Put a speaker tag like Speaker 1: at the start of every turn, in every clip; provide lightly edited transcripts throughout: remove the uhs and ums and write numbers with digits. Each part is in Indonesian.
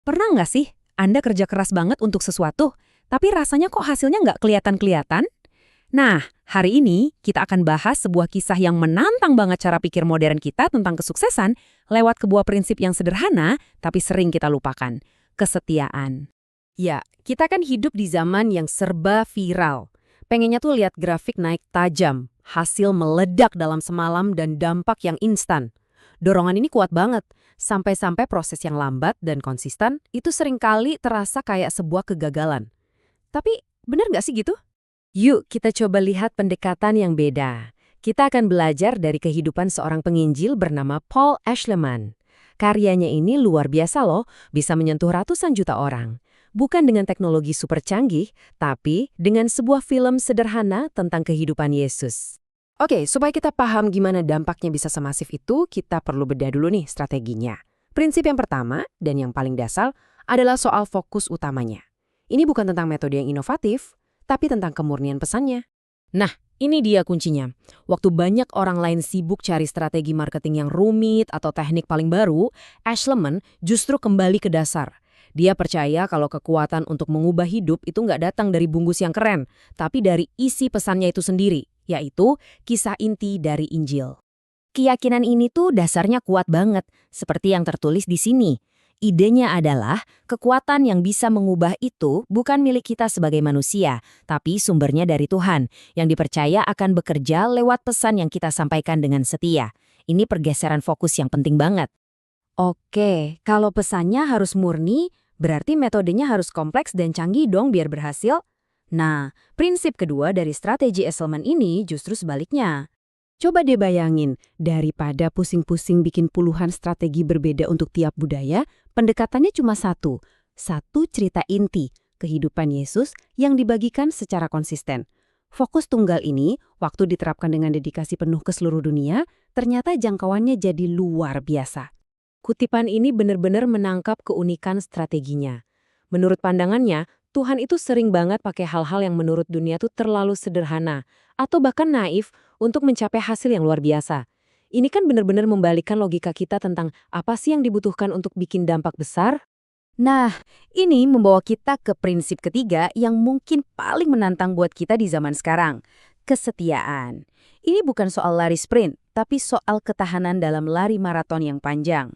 Speaker 1: Pernah nggak sih Anda kerja keras banget untuk sesuatu, tapi rasanya kok hasilnya nggak kelihatan-kelihatan? Nah, hari ini kita akan bahas sebuah kisah yang menantang banget cara pikir modern kita tentang kesuksesan lewat sebuah prinsip yang sederhana tapi sering kita lupakan, kesetiaan.
Speaker 2: Ya, kita kan hidup di zaman yang serba viral. Pengennya tuh lihat grafik naik tajam, hasil meledak dalam semalam dan dampak yang instan. Dorongan ini kuat banget, sampai-sampai proses yang lambat dan konsisten itu seringkali terasa kayak sebuah kegagalan. Tapi, bener nggak sih gitu? Yuk, kita coba lihat pendekatan yang beda. Kita akan belajar dari kehidupan seorang penginjil bernama Paul Ashleman. Karyanya ini luar biasa loh, bisa menyentuh ratusan juta orang. Bukan dengan teknologi super canggih, tapi dengan sebuah film sederhana tentang kehidupan Yesus. Oke, supaya kita paham gimana dampaknya bisa semasif itu, kita perlu bedah dulu nih strateginya. Prinsip yang pertama, dan yang paling dasar, adalah soal fokus utamanya. Ini bukan tentang metode yang inovatif, tapi tentang kemurnian pesannya. Nah, ini dia kuncinya. Waktu banyak orang lain sibuk cari strategi marketing yang rumit atau teknik paling baru, Ashleman justru kembali ke dasar. Dia percaya kalau kekuatan untuk mengubah hidup itu nggak datang dari bungkus yang keren, tapi dari isi pesannya itu sendiri, yaitu kisah inti dari Injil.
Speaker 3: Keyakinan ini tuh dasarnya kuat banget, seperti yang tertulis di sini. Idenya adalah kekuatan yang bisa mengubah itu bukan milik kita sebagai manusia, tapi sumbernya dari Tuhan, yang dipercaya akan bekerja lewat pesan yang kita sampaikan dengan setia. Ini pergeseran fokus yang penting banget.
Speaker 2: Oke, kalau pesannya harus murni, berarti metodenya harus kompleks dan canggih dong biar berhasil. Nah, prinsip kedua dari strategi Esselman ini justru sebaliknya. Coba deh bayangin, daripada pusing-pusing bikin puluhan strategi berbeda untuk tiap budaya, pendekatannya cuma satu cerita inti, kehidupan Yesus yang dibagikan secara konsisten. Fokus tunggal ini, waktu diterapkan dengan dedikasi penuh ke seluruh dunia, ternyata jangkauannya jadi luar biasa. Kutipan ini benar-benar menangkap keunikan strateginya. Menurut pandangannya, Tuhan itu sering banget pakai hal-hal yang menurut dunia tuh terlalu sederhana atau bahkan naif untuk mencapai hasil yang luar biasa. Ini kan benar-benar membalikkan logika kita tentang apa sih yang dibutuhkan untuk bikin dampak besar. Nah, ini membawa kita ke prinsip ketiga yang mungkin paling menantang buat kita di zaman sekarang. Kesetiaan. Ini bukan soal lari sprint, tapi soal ketahanan dalam lari maraton yang panjang.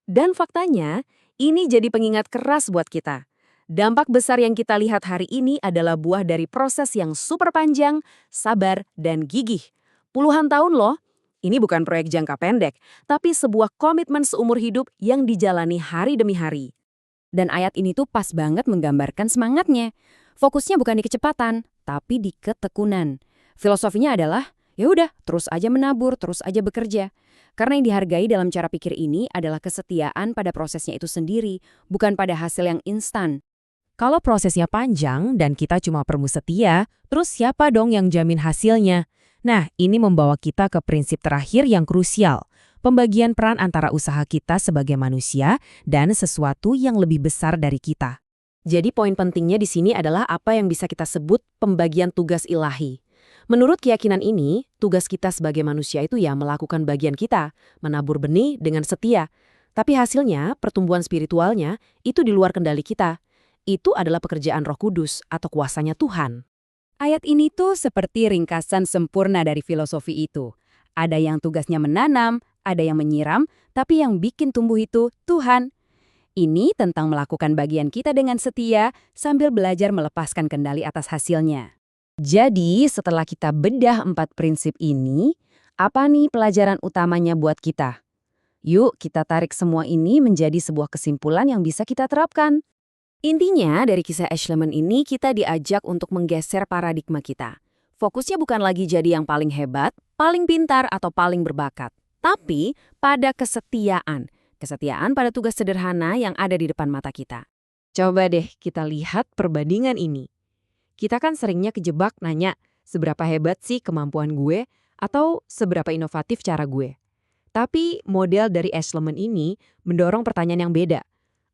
Speaker 2: Dan faktanya, ini jadi pengingat keras buat kita. Dampak besar yang kita lihat hari ini adalah buah dari proses yang super panjang, sabar, dan gigih. Puluhan tahun loh. Ini bukan proyek jangka pendek, tapi sebuah komitmen seumur hidup yang dijalani hari demi hari. Dan ayat ini tuh pas banget menggambarkan semangatnya. Fokusnya bukan di kecepatan, tapi di ketekunan. Filosofinya adalah, ya udah, terus aja menabur, terus aja bekerja. Karena yang dihargai dalam cara pikir ini adalah kesetiaan pada prosesnya itu sendiri, bukan pada hasil yang instan. Kalau prosesnya panjang dan kita cuma perlu setia, terus siapa dong yang jamin hasilnya? Nah, ini membawa kita ke prinsip terakhir yang krusial, pembagian peran antara usaha kita sebagai manusia dan sesuatu yang lebih besar dari kita. Jadi poin pentingnya di sini adalah apa yang bisa kita sebut pembagian tugas ilahi. Menurut keyakinan ini, tugas kita sebagai manusia itu ya melakukan bagian kita, menabur benih dengan setia. Tapi hasilnya, pertumbuhan spiritualnya, itu di luar kendali kita. Itu adalah pekerjaan Roh Kudus atau kuasanya Tuhan. Ayat ini tuh seperti ringkasan sempurna dari filosofi itu. Ada yang tugasnya menanam, ada yang menyiram, tapi yang bikin tumbuh itu Tuhan. Ini tentang melakukan bagian kita dengan setia sambil belajar melepaskan kendali atas hasilnya. Jadi, setelah kita bedah 4 prinsip ini, apa nih pelajaran utamanya buat kita? Yuk, kita tarik semua ini menjadi sebuah kesimpulan yang bisa kita terapkan. Intinya, dari kisah Ashleman ini kita diajak untuk menggeser paradigma kita. Fokusnya bukan lagi jadi yang paling hebat, paling pintar, atau paling berbakat. Tapi pada kesetiaan. Kesetiaan pada tugas sederhana yang ada di depan mata kita. Coba deh kita lihat perbandingan ini. Kita kan seringnya kejebak nanya, seberapa hebat sih kemampuan gue? Atau seberapa inovatif cara gue? Tapi model dari Ashleman ini mendorong pertanyaan yang beda.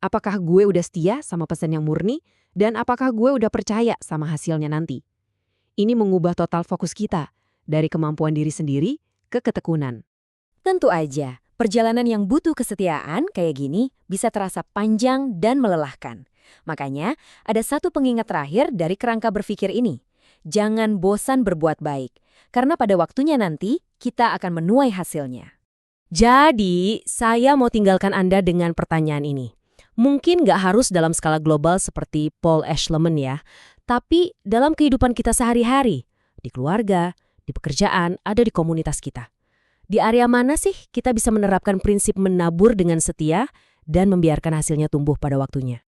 Speaker 2: Apakah gue udah setia sama pesan yang murni? Dan apakah gue udah percaya sama hasilnya nanti? Ini mengubah total fokus kita, dari kemampuan diri sendiri ke ketekunan. Tentu aja,
Speaker 3: Perjalanan yang butuh kesetiaan kayak gini bisa terasa panjang dan melelahkan. Makanya, ada satu pengingat terakhir dari kerangka berpikir ini. Jangan bosan berbuat baik, karena pada waktunya nanti kita akan menuai hasilnya. Jadi, saya mau tinggalkan Anda dengan pertanyaan ini. Mungkin nggak harus dalam skala global seperti Paul Eschleman ya, tapi dalam kehidupan kita sehari-hari, di keluarga, di pekerjaan, ada di komunitas kita. Di area mana sih kita bisa menerapkan prinsip menabur dengan setia dan membiarkan hasilnya tumbuh pada waktunya?